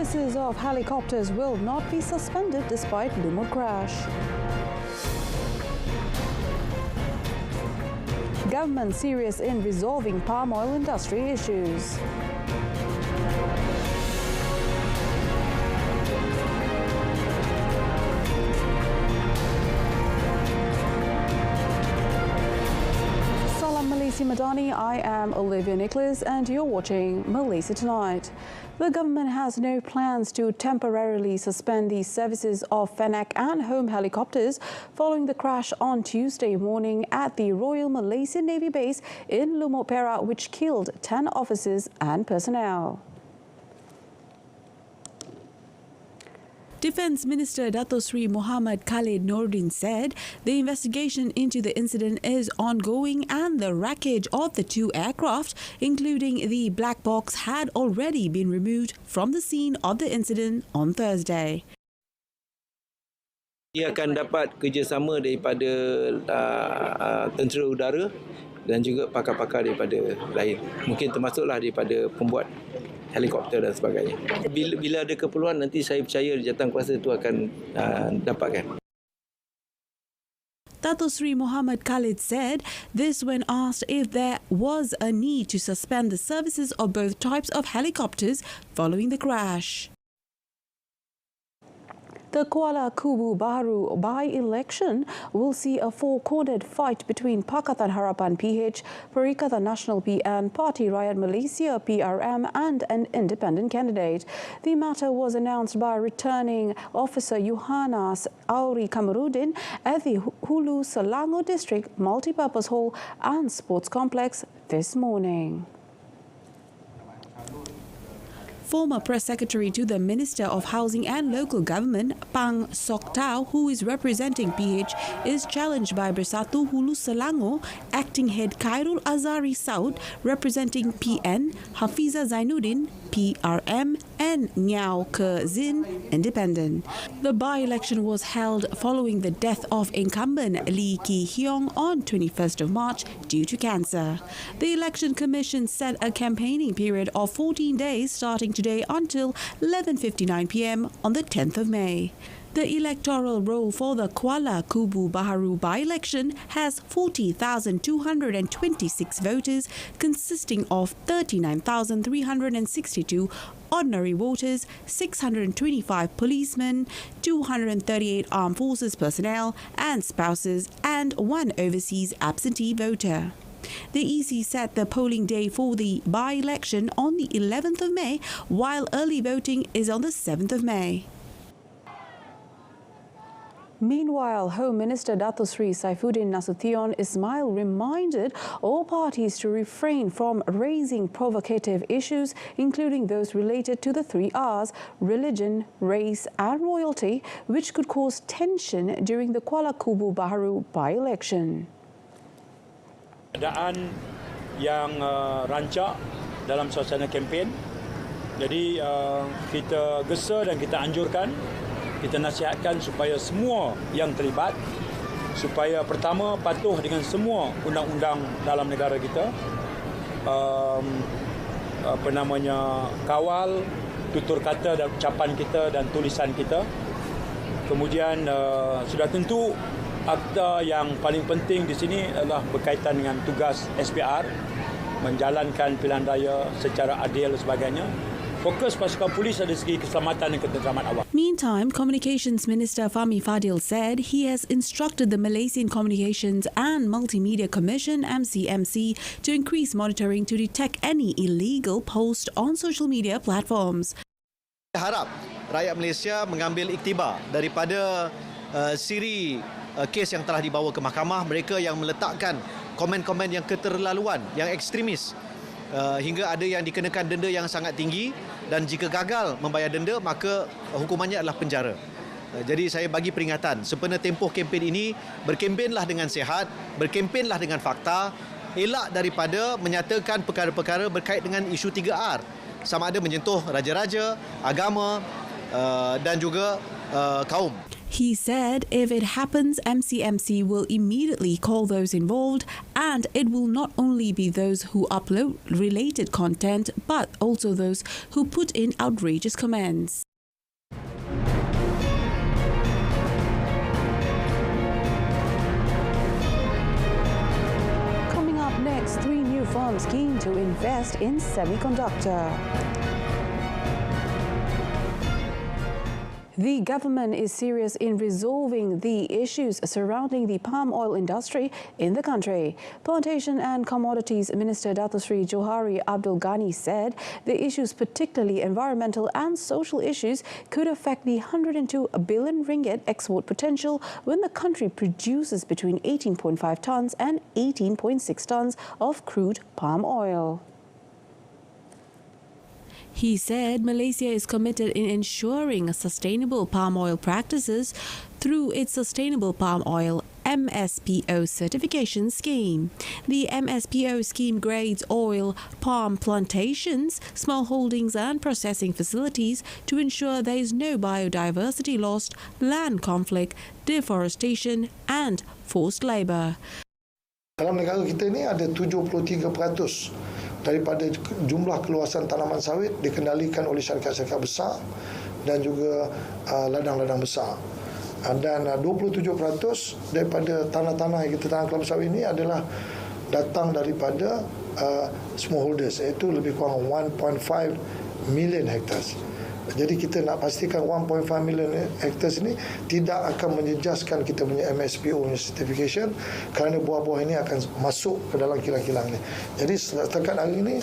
services of helicopters will not be suspended despite Luma crash. Government serious in resolving palm oil industry issues. Malaysia Madani, I am Olivia Nicholas and you're watching Malaysia Tonight. The government has no plans to temporarily suspend the services of Fennec and Home helicopters following the crash on Tuesday morning at the Royal Malaysian Navy base in Luma, Perak, which killed 10 officers and personnel. Defence Minister Dato Sri Muhammad Khalid Nordin said the investigation into the incident is ongoing and the wreckage of the two aircraft, including the black box, had already been removed from the scene of the incident on Thursday. Ia akan dapat kerjasama daripada tentera udara dan juga pakar-pakar daripada lain. Mungkin termasuklah daripada pembuat helikopter dan sebagainya. Bila ada keperluan, nanti saya percaya jawatankuasa itu akan dapatkan. Dato Sri Muhammad Khalid said this when asked if there was a need to suspend the services of both types of helicopters following the crash. The Kuala Kubu Baharu by-election will see a four-cornered fight between Pakatan Harapan PH, Perikatan Nasional PN, Parti Rakyat Malaysia PRM and an independent candidate. The matter was announced by returning officer Yohanas Auri Kamarudin at the Hulu Selangor District Multipurpose Hall and Sports Complex this morning. Former Press Secretary to the Minister of Housing and Local Government, Pang Sok Tau, who is representing PH, is challenged by Bersatu Hulu Selangor, Acting Head Khairul Azari Saud, representing PN, Hafiza Zainuddin, PRM, and Nyao Ke Zin, Independent. The by-election was held following the death of incumbent Lee Ki Hyong on 21st of March due to cancer. The Election Commission set a campaigning period of 14 days starting today until 11:59 p.m. on the 10th of May. The electoral roll for the Kuala Kubu Baharu by-election has 40,226 voters, consisting of 39,362 ordinary voters, 625 policemen, 238 armed forces personnel and spouses, and one overseas absentee voter. The EC set the polling day for the by-election on the 11th of May, while early voting is on the 7th of May. Meanwhile, Home Minister Dato Sri Saifuddin Nasution Ismail reminded all parties to refrain from raising provocative issues, including those related to the 3 Rs, religion, race and royalty, which could cause tension during the Kuala Kubu Baharu by-election. Keadaan yang rancak dalam suasana kempen. Jadi kita gesa dan kita anjurkan, kita nasihatkan supaya semua yang terlibat, supaya pertama patuh dengan semua undang-undang dalam negara kita, kawal tutur kata dan ucapan kita dan tulisan kita. Kemudian sudah tentu akta yang paling penting di sini adalah berkaitan dengan tugas SPR, menjalankan pilihan raya secara adil dan sebagainya. Fokus pasukan polis dari segi keselamatan dan ketenteraman awam. Meantime, Communications Minister Fahmi Fadil said he has instructed the Malaysian Communications and Multimedia Commission (MCMC) to increase monitoring to detect any illegal posts on social media platforms. Saya harap rakyat Malaysia mengambil iktibar daripada siri kes yang telah dibawa ke mahkamah, mereka yang meletakkan komen-komen yang keterlaluan, yang ekstremis, hingga ada yang dikenakan denda yang sangat tinggi, dan jika gagal membayar denda maka hukumannya adalah penjara. Jadi saya bagi peringatan, sempena tempoh kempen ini, berkempenlah dengan sihat, berkempenlah dengan fakta, elak daripada menyatakan perkara-perkara berkait dengan isu 3R, sama ada menyentuh raja-raja, agama dan juga kaum. He said if it happens, MCMC will immediately call those involved, and it will not only be those who upload related content, but also those who put in outrageous comments. Coming up next, 3 new firms keen to invest in semiconductor. The government is serious in resolving the issues surrounding the palm oil industry in the country. Plantation and Commodities Minister Dato Sri Johari Abdul Ghani said the issues, particularly environmental and social issues, could affect the 102 billion ringgit export potential when the country produces between 18.5 tonnes and 18.6 tonnes of crude palm oil. He said Malaysia is committed in ensuring sustainable palm oil practices through its Sustainable Palm Oil MSPO certification scheme. The MSPO scheme grades oil palm plantations, small holdings and processing facilities to ensure there is no biodiversity loss, land conflict, deforestation and forced labour. Dalam negara kita ini ada 73% daripada jumlah keluasan tanaman sawit dikendalikan oleh syarikat-syarikat besar dan juga ladang-ladang besar. Dan 27% daripada tanah-tanah yang kita tanam kelapa sawit ini adalah datang daripada smallholders, iaitu lebih kurang 1.5 million hectares. Jadi kita nak pastikan 1.5 million hectares ini tidak akan menjejaskan kita punya MSPO punya certification, kerana buah-buah ini akan masuk ke dalam kilang-kilang ini. Jadi setakat hari ini,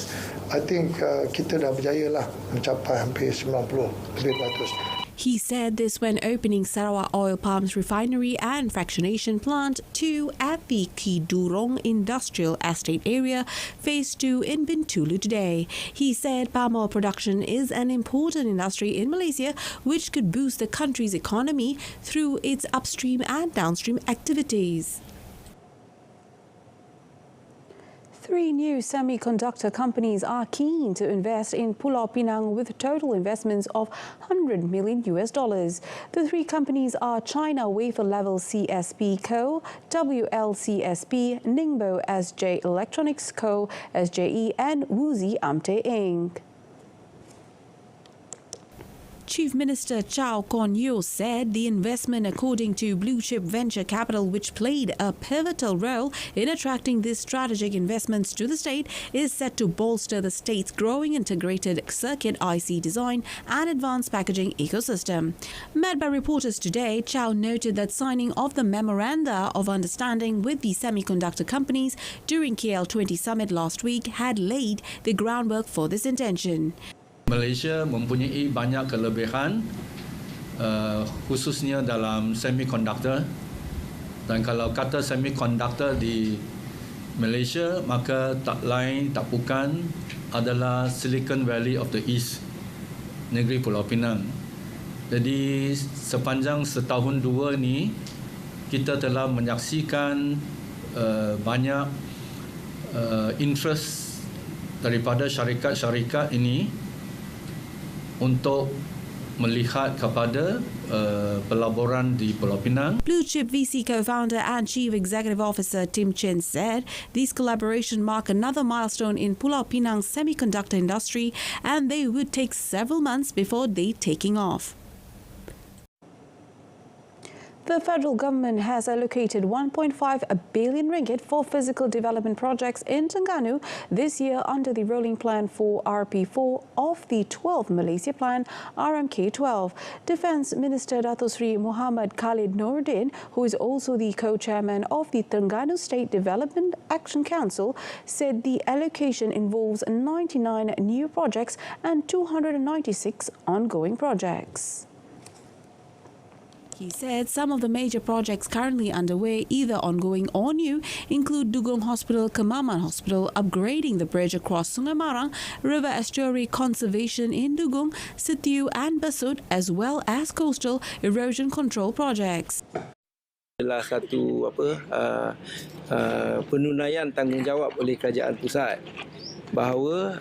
I think kita dah berjaya lah mencapai hampir 90% lebih %. He said this when opening Sarawak Oil Palms Refinery and Fractionation Plant 2 at the Kidurong Industrial Estate Area, Phase 2 in Bintulu today. He said palm oil production is an important industry in Malaysia which could boost the country's economy through its upstream and downstream activities. 3 new semiconductor companies are keen to invest in Pulau Pinang with total investments of $100 million. The 3 companies are China Wafer Level CSP Co., WLCSP, Ningbo SJ Electronics Co., SJE and Wuxi Amte Inc. Chief Minister Chow Kon Yeow said the investment, according to Blue Chip Venture Capital, which played a pivotal role in attracting these strategic investments to the state, is set to bolster the state's growing integrated circuit IC design and advanced packaging ecosystem. Met by reporters today, Chow noted that signing of the Memoranda of Understanding with the semiconductor companies during KL20 Summit last week had laid the groundwork for this intention. Malaysia mempunyai banyak kelebihan khususnya dalam semiconductor, dan kalau kata semiconductor di Malaysia maka tak lain tak bukan adalah Silicon Valley of the East, negeri Pulau Pinang. Jadi sepanjang setahun 2 ni kita telah menyaksikan banyak interest daripada syarikat-syarikat ini untuk melihat kepada pelaburan di Pulau Pinang. Blue Chip VC co-founder and Chief Executive Officer Tim Chin said these collaborations mark another milestone in Pulau Pinang's semiconductor industry, and they would take several months before they taking off. The federal government has allocated 1.5 billion ringgit for physical development projects in Terengganu this year under the rolling plan for RP4 of the 12th Malaysia Plan RMK12. Defence Minister Dato Sri Muhammad Khalid Noordin, who is also the co-chairman of the Terengganu State Development Action Council, said the allocation involves 99 new projects and 296 ongoing projects. He said some of the major projects currently underway, either ongoing or new, include Dugong Hospital, Kemaman Hospital, upgrading the bridge across Sungai Marang, river estuary conservation in Dugong, Setia and Besut, as well as coastal erosion control projects. Adalah satu penunaian tanggungjawab oleh kerajaan pusat bahawa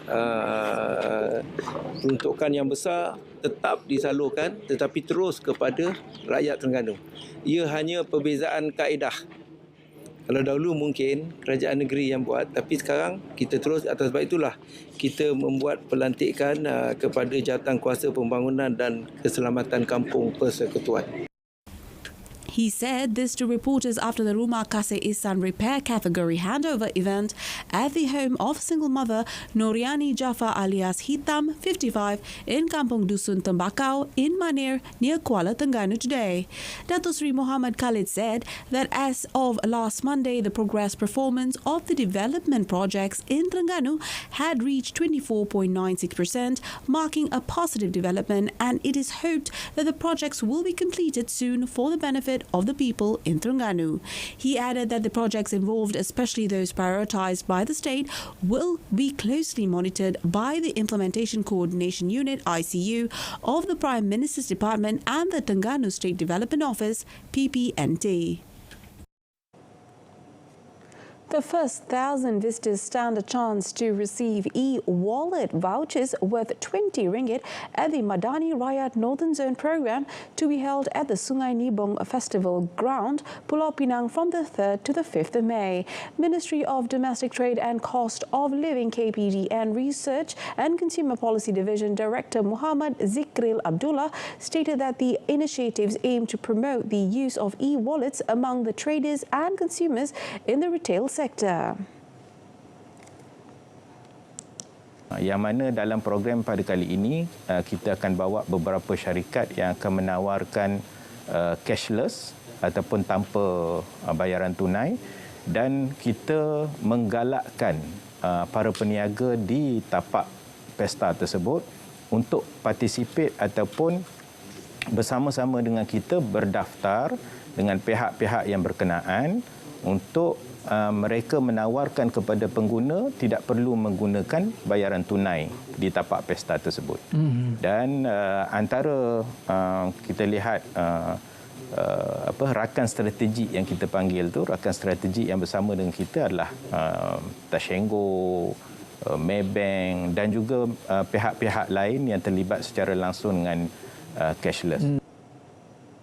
peruntukan yang besar tetap disalurkan tetapi terus kepada rakyat Terengganu. Ia hanya perbezaan kaedah. Kalau dahulu mungkin kerajaan negeri yang buat, tapi sekarang kita terus, atas sebab itulah kita membuat pelantikan kepada Jawatankuasa Pembangunan dan Keselamatan Kampung Persekutuan. He said this to reporters after the Rumah Kasih Ihsan Repair Category handover event at the home of single mother Noriani Jafar alias Hitam, 55, in Kampung Dusun Tembakau in Manir near Kuala Terengganu today. Dato Sri Muhammad Khalid said that as of last Monday, the progress performance of the development projects in Terengganu had reached 24.96%, marking a positive development, and it is hoped that the projects will be completed soon for the benefit of the people in Terengganu. He added that the projects involved, especially those prioritised by the state, will be closely monitored by the Implementation Coordination Unit (ICU) of the Prime Minister's Department and the Terengganu State Development Office (PPNT). The first 1,000 visitors stand a chance to receive e-wallet vouchers worth 20 ringgit at the Madani Rakyat Northern Zone program to be held at the Sungai Nibong Festival Ground, Pulau Pinang from the 3rd to the 5th of May. Ministry of Domestic Trade and Cost of Living KPD and Research and Consumer Policy Division Director Muhammad Zikril Abdullah stated that the initiatives aim to promote the use of e-wallets among the traders and consumers in the retail sector. Yang mana dalam program pada kali ini kita akan bawa beberapa syarikat yang akan menawarkan cashless ataupun tanpa bayaran tunai, dan kita menggalakkan para peniaga di tapak pesta tersebut untuk participate ataupun bersama-sama dengan kita berdaftar dengan pihak-pihak yang berkenaan untuk mereka menawarkan kepada pengguna tidak perlu menggunakan bayaran tunai di tapak pesta tersebut. Dan antara kita lihat rakan strategi yang kita panggil tu, rakan strategi yang bersama dengan kita adalah Tashengo, Maybank dan juga pihak-pihak lain yang terlibat secara langsung dengan cashless.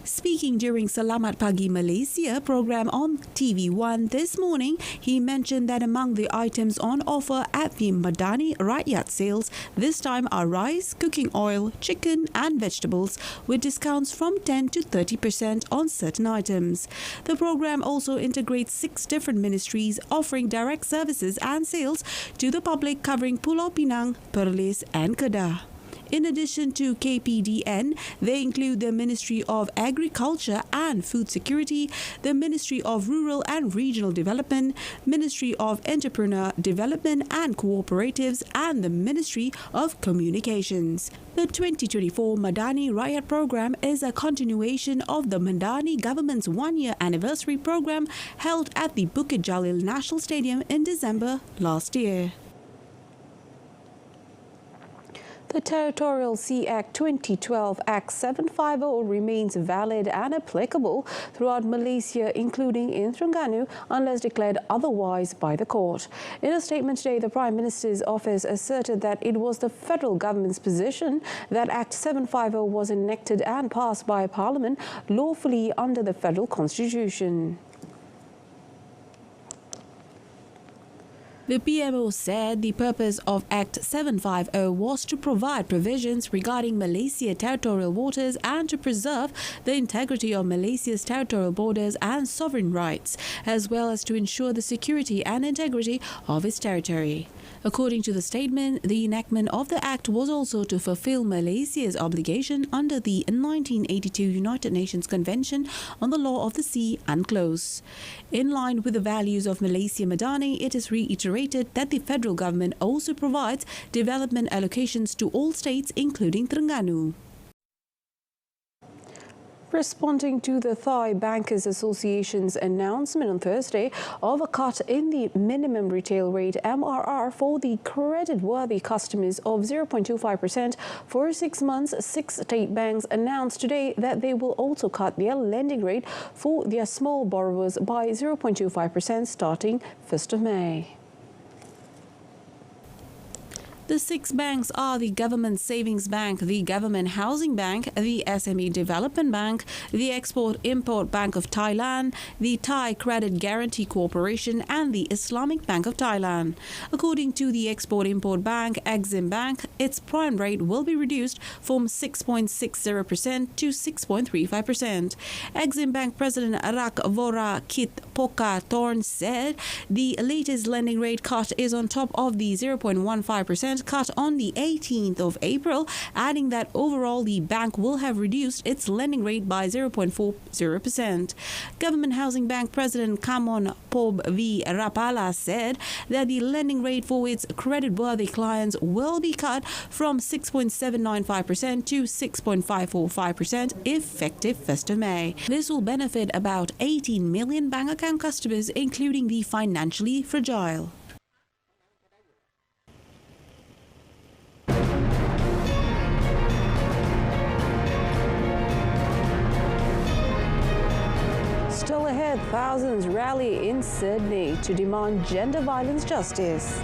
Speaking during Selamat Pagi Malaysia program on TV1 this morning, he mentioned that among the items on offer at the Madani Rakyat sales this time are rice, cooking oil, chicken and vegetables, with discounts from 10 to 30% on certain items. The program also integrates 6 different ministries offering direct services and sales to the public covering Pulau Pinang, Perlis and Kedah. In addition to KPDN, they include the Ministry of Agriculture and Food Security, the Ministry of Rural and Regional Development, Ministry of Entrepreneur Development and Cooperatives, and the Ministry of Communications. The 2024 Madani Rakyat Program is a continuation of the Madani government's one-year anniversary program held at the Bukit Jalil National Stadium in December last year. The Territorial Sea Act 2012 Act 750 remains valid and applicable throughout Malaysia, including in Terengganu, unless declared otherwise by the court. In a statement today, the Prime Minister's office asserted that it was the federal government's position that Act 750 was enacted and passed by Parliament lawfully under the federal constitution. The PMO said the purpose of Act 750 was to provide provisions regarding Malaysia territorial waters and to preserve the integrity of Malaysia's territorial borders and sovereign rights, as well as to ensure the security and integrity of its territory. According to the statement, the enactment of the Act was also to fulfill Malaysia's obligation under the 1982 United Nations Convention on the Law of the Sea UNCLOS. In line with the values of Malaysia Madani, it is reiterated that the federal government also provides development allocations to all states, including Terengganu. Responding to the Thai Bankers Association's announcement on Thursday of a cut in the minimum retail rate MRR for the credit-worthy customers of 0.25% for 6 months, 6 state banks announced today that they will also cut their lending rate for their small borrowers by 0.25% starting 1st of May. The 6 banks are the Government Savings Bank, the Government Housing Bank, the SME Development Bank, the Export-Import Bank of Thailand, the Thai Credit Guarantee Corporation and the Islamic Bank of Thailand. According to the Export-Import Bank, Exim Bank, its prime rate will be reduced from 6.60% to 6.35%. Exim Bank President Rakvora Kit Poka Thorn said the latest lending rate cut is on top of the 0.15% cut on the 18th of April, adding that overall the bank will have reduced its lending rate by 0.40%. Government Housing Bank President Kamon Pob V. Rapala said that the lending rate for its credit-worthy clients will be cut from 6.795% to 6.545% effective 1st of May. This will benefit about 18 million bank account customers, including the financially fragile. Still ahead, thousands rally in Sydney to demand gender violence justice.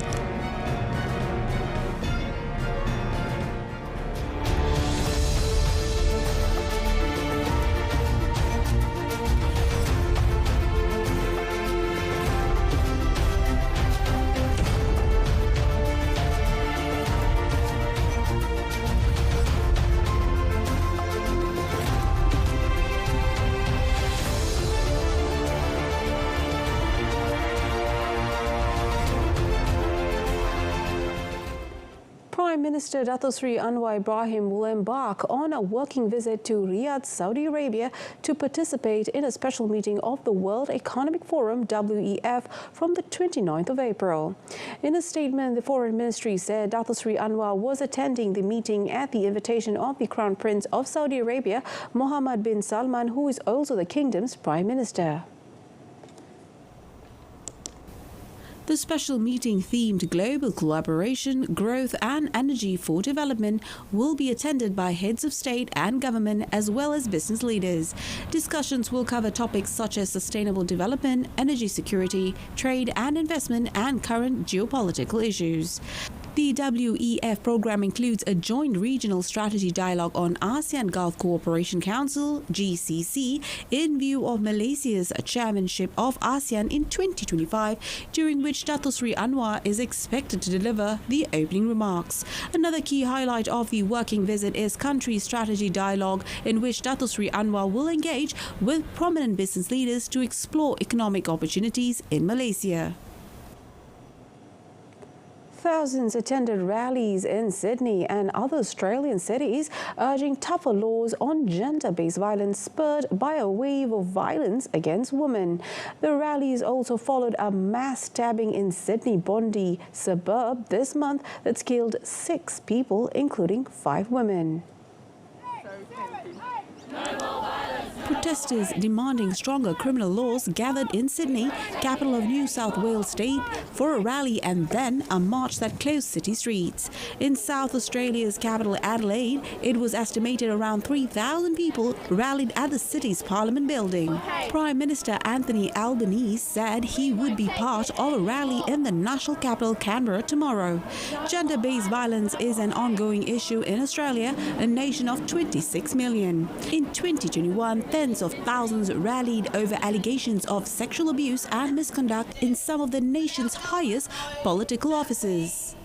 Prime Minister Dato Sri Anwar Ibrahim will embark on a working visit to Riyadh, Saudi Arabia to participate in a special meeting of the World Economic Forum WEF from the 29th of April. In a statement, the Foreign Ministry said Dato Sri Anwar was attending the meeting at the invitation of the Crown Prince of Saudi Arabia, Mohammed bin Salman, who is also the kingdom's Prime Minister. The special meeting themed Global Collaboration, Growth and Energy for Development will be attended by heads of state and government as well as business leaders. Discussions will cover topics such as sustainable development, energy security, trade and investment and current geopolitical issues. The WEF program includes a joint regional strategy dialogue on ASEAN Gulf Cooperation Council, GCC, in view of Malaysia's chairmanship of ASEAN in 2025, during which Dato Sri Anwar is expected to deliver the opening remarks. Another key highlight of the working visit is country strategy dialogue, in which Dato Sri Anwar will engage with prominent business leaders to explore economic opportunities in Malaysia. Thousands attended rallies in Sydney and other Australian cities urging tougher laws on gender-based violence spurred by a wave of violence against women. The rallies also followed a mass stabbing in Sydney Bondi suburb this month that's killed 6 people, including 5 women. Protesters demanding stronger criminal laws gathered in Sydney, capital of New South Wales state, for a rally and then a march that closed city streets. In South Australia's capital Adelaide, it was estimated around 3,000 people rallied at the city's Parliament building. Prime Minister Anthony Albanese said he would be part of a rally in the national capital Canberra tomorrow. Gender-based violence is an ongoing issue in Australia, a nation of 26 million. In 2021, tens of thousands rallied over allegations of sexual abuse and misconduct in some of the nation's highest political offices.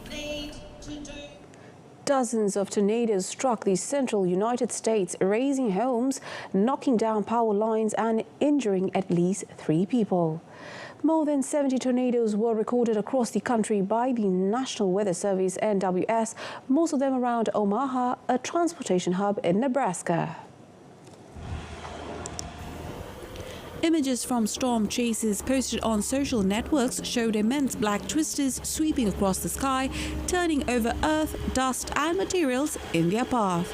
Dozens of tornadoes struck the central United States, razing homes, knocking down power lines and injuring at least 3 people. More than 70 tornadoes were recorded across the country by the National Weather Service NWS, most of them around Omaha, a transportation hub in Nebraska. Images from storm chases posted on social networks showed immense black twisters sweeping across the sky, turning over earth, dust and materials in their path.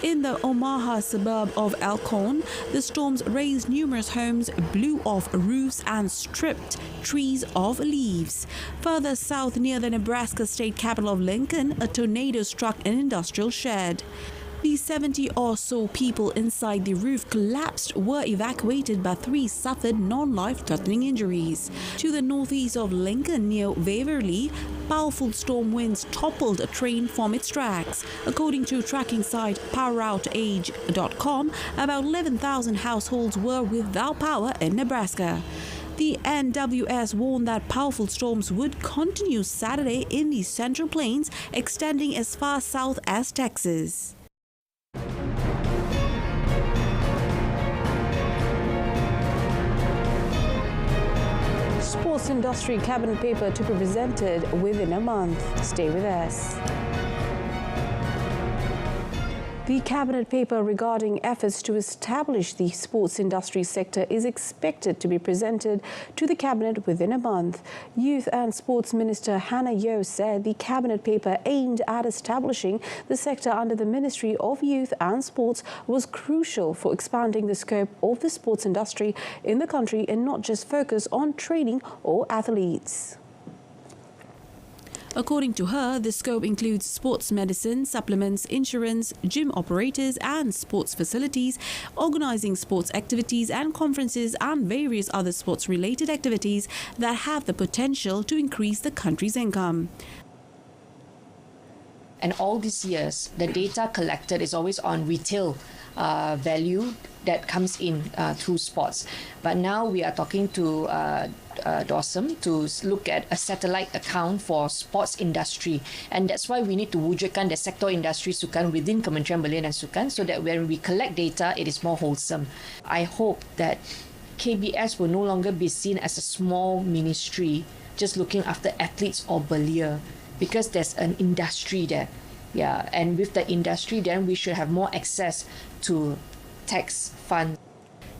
In the Omaha suburb of Elkhorn, the storms razed numerous homes, blew off roofs and stripped trees of leaves. Further south near the Nebraska state capital of Lincoln, a tornado struck an industrial shed. The 70 or so people inside the roof collapsed were evacuated, but 3 suffered non-life-threatening injuries. To the northeast of Lincoln near Waverley, powerful storm winds toppled a train from its tracks. According to tracking site poweroutage.com, about 11,000 households were without power in Nebraska. The NWS warned that powerful storms would continue Saturday in the Central Plains, extending as far south as Texas. Sports industry cabinet paper to be presented within a month. Stay with us. The cabinet paper regarding efforts to establish the sports industry sector is expected to be presented to the cabinet within a month. Youth and Sports Minister Hannah Yeoh said the cabinet paper aimed at establishing the sector under the Ministry of Youth and Sports was crucial for expanding the scope of the sports industry in the country and not just focus on training or athletes. According to her, the scope includes sports medicine, supplements, insurance, gym operators and sports facilities, organising sports activities and conferences and various other sports-related activities that have the potential to increase the country's income. And all these years, the data collected is always on retail value that comes in through sports. But now we are talking to Dawson to look at a satellite account for sports industry. And that's why we need to wujudkan the sektor industri sukan within Kementerian Belia dan Sukan so that when we collect data, it is more wholesome. I hope that KBS will no longer be seen as a small ministry just looking after athletes or belia, because there's an industry there. Yeah, and with the industry, then we should have more access to tax funds.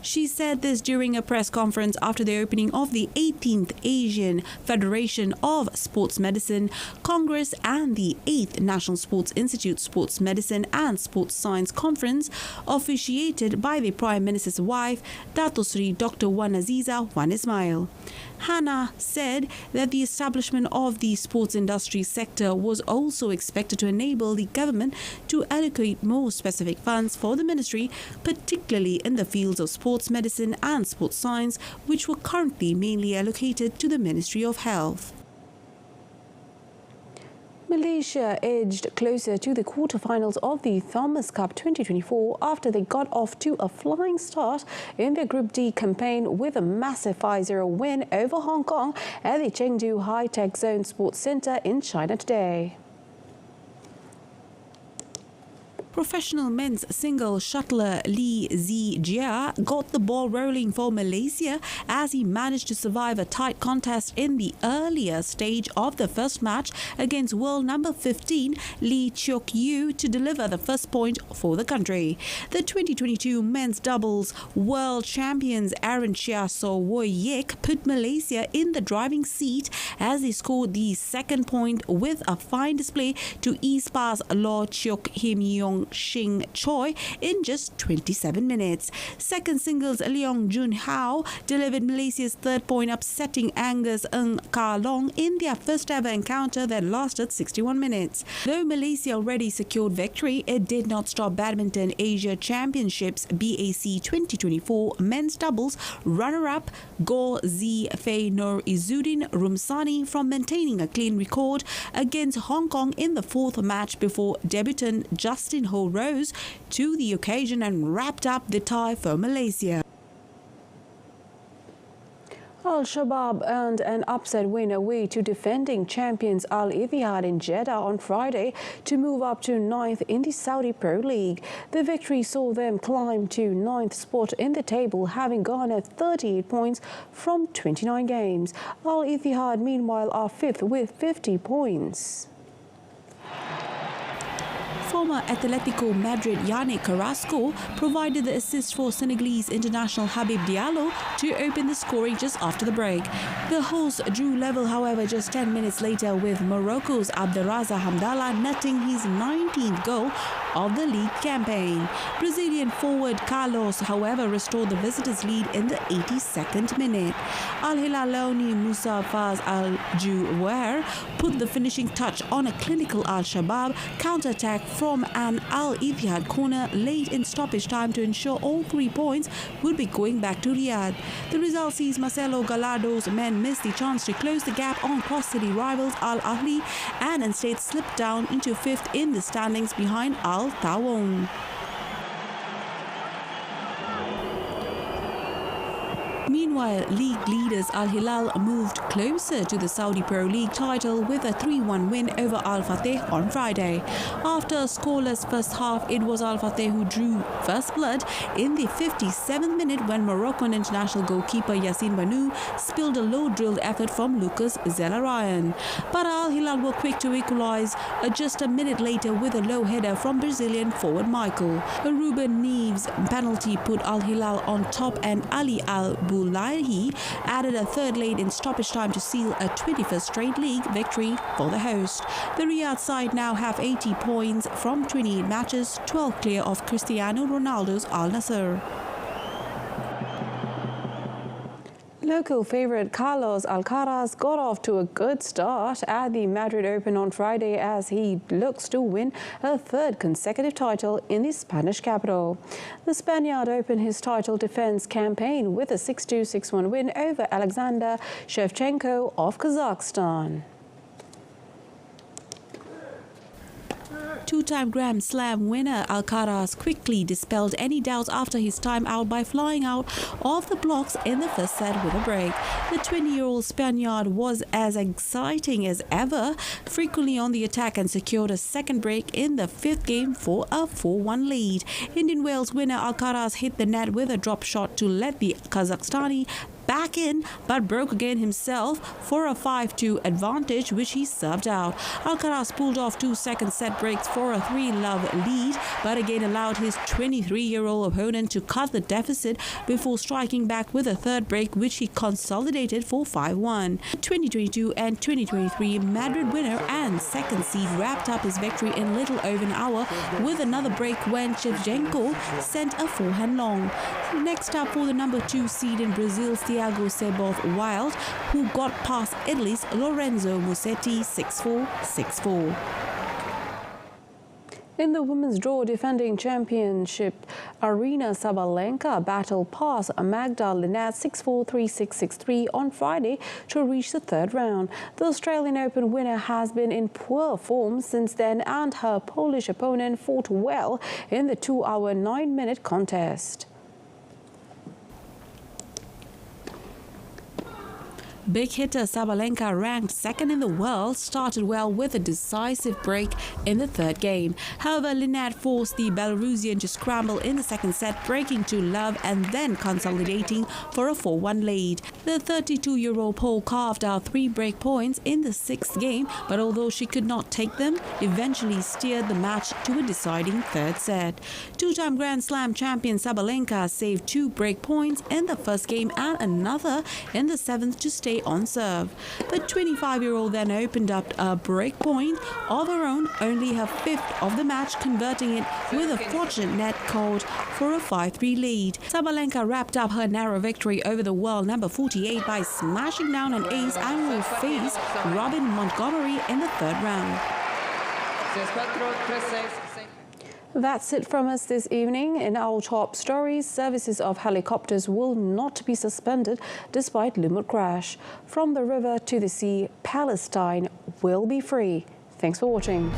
She said this during a press conference after the opening of the 18th Asian Federation of Sports Medicine Congress and the 8th National Sports Institute Sports Medicine and Sports Science Conference, officiated by the Prime Minister's wife, Dato Sri Dr. Wan Aziza Wan Ismail. Hannah said that the establishment of the sports industry sector was also expected to enable the government to allocate more specific funds for the ministry, particularly in the fields of sports medicine and sports science, which were currently mainly allocated to the Ministry of Health. Malaysia edged closer to the quarterfinals of the Thomas Cup 2024 after they got off to a flying start in their Group D campaign with a massive 5-0 win over Hong Kong at the Chengdu High Tech Zone Sports Centre in China today. Professional men's single shuttler Lee Zijia got the ball rolling for Malaysia as he managed to survive a tight contest in the earlier stage of the first match against world number 15 Lee Cheok Yew to deliver the first point for the country. The 2022 men's doubles world champions Aaron Chia So Woi Yek put Malaysia in the driving seat as they scored the second point with a fine display to ease past Law Cheok Him Yong Shing Choi in just 27 minutes. Second singles Leong Jun Hao delivered Malaysia's third point, upsetting Angus Ng Ka Long in their first ever encounter that lasted 61 minutes. Though Malaysia already secured victory, it did not stop Badminton Asia Championships BAC 2024 men's doubles runner-up Go Zi Fei Nur Izzuddin Rumsani from maintaining a clean record against Hong Kong in the fourth match before debutant Justin Ho rose to the occasion and wrapped up the tie for Malaysia. Al-Shabaab earned an upset win away to defending champions Al-Ittihad in Jeddah on Friday to move up to 9th in the Saudi Pro League. The victory saw them climb to 9th spot in the table, having garnered 38 points from 29 games. Al-Ittihad, meanwhile, are 5th with 50 points. Former Atletico Madrid Yannick Carrasco provided the assist for Senegalese international Habib Diallo to open the scoring just after the break. The hosts drew level, however, just 10 minutes later with Morocco's Abderrazak Hamdallah netting his 19th goal of the league campaign. Brazilian forward Carlos, however, restored the visitors' lead in the 82nd minute. Al Hilal Leone Musa Faz Al Juwair put the finishing touch on a clinical Al-Shabaab counter-attack from an Al-Ittihad corner late in stoppage time to ensure all 3 points would be going back to Riyadh. The result sees Marcelo Gallardo's men miss the chance to close the gap on cross-city rivals Al-Ahli and instead slip down into 5th in the standings behind Al-Tawun. Meanwhile, league leaders Al Hilal moved closer to the Saudi Pro League title with a 3-1 win over Al Fateh on Friday. After a scoreless first half, it was Al Fateh who drew first blood in the 57th minute when Moroccan international goalkeeper Yassin Banu spilled a low-drilled effort from Lucas Zelarayan. But Al Hilal were quick to equalise just a minute later with a low header from Brazilian forward Michael. A Ruben Neves penalty put Al Hilal on top, and Ali Al-Boulahi added a third late in stoppage time to seal a 21st straight league victory for the host. The Riyadh side now have 80 points from 28 matches, 12 clear of Cristiano Ronaldo's Al Nassr. Local favourite Carlos Alcaraz got off to a good start at the Madrid Open on Friday as he looks to win a 3rd consecutive title in the Spanish capital. The Spaniard opened his title defence campaign with a 6-2, 6-1 win over Alexander Shevchenko of Kazakhstan. Two-time Grand Slam winner Alcaraz quickly dispelled any doubts after his time out by flying out of the blocks in the first set with a break. The 20-year-old Spaniard was as exciting as ever, frequently on the attack, and secured a second break in the 5th game for a 4-1 lead. Indian Wales winner Alcaraz hit the net with a drop shot to let the Kazakhstani back in, but broke again himself for a 5-2 advantage, which he served out. Alcaraz pulled off 2 second set breaks for a 3-love lead, but again allowed his 23-year-old opponent to cut the deficit before striking back with a 3rd break, which he consolidated for 5-1. 2022 and 2023 Madrid winner and 2nd seed wrapped up his victory in little over an hour with another break when Shevchenko sent a forehand long. Next up for the number 2 seed in Brazil, Thiago Seboth Wild, who got past Italy's Lorenzo Musetti 6-4, 6-4. In the women's draw, defending championship Aryna Sabalenka battled past Magda Linette 6-4, 3-6, 6-3 on Friday to reach the 3rd round. The Australian Open winner has been in poor form since then, and her Polish opponent fought well in the 2-hour 9-minute contest. Big hitter Sabalenka, ranked 2nd in the world, started well with a decisive break in the 3rd game. However, Linette forced the Belarusian to scramble in the 2nd set, breaking to love and then consolidating for a 4-1 lead. The 32-year-old Pole carved out 3 break points in the 6th game, but although she could not take them, eventually steered the match to a deciding 3rd set. 2-time Grand Slam champion Sabalenka saved 2 break points in the 1st game and another in the 7th to stay on serve. The 25-year-old then opened up a break point of her own, only her 5th of the match, converting it with a fortunate net called for a 5-3 lead. Sabalenka wrapped up her narrow victory over the world number 48 by smashing down an ace and will face Robin Montgomery in the 3rd round. That's it from us this evening. In our top stories, services of helicopters will not be suspended despite Luma crash. From the river to the sea, Palestine will be free. Thanks for watching.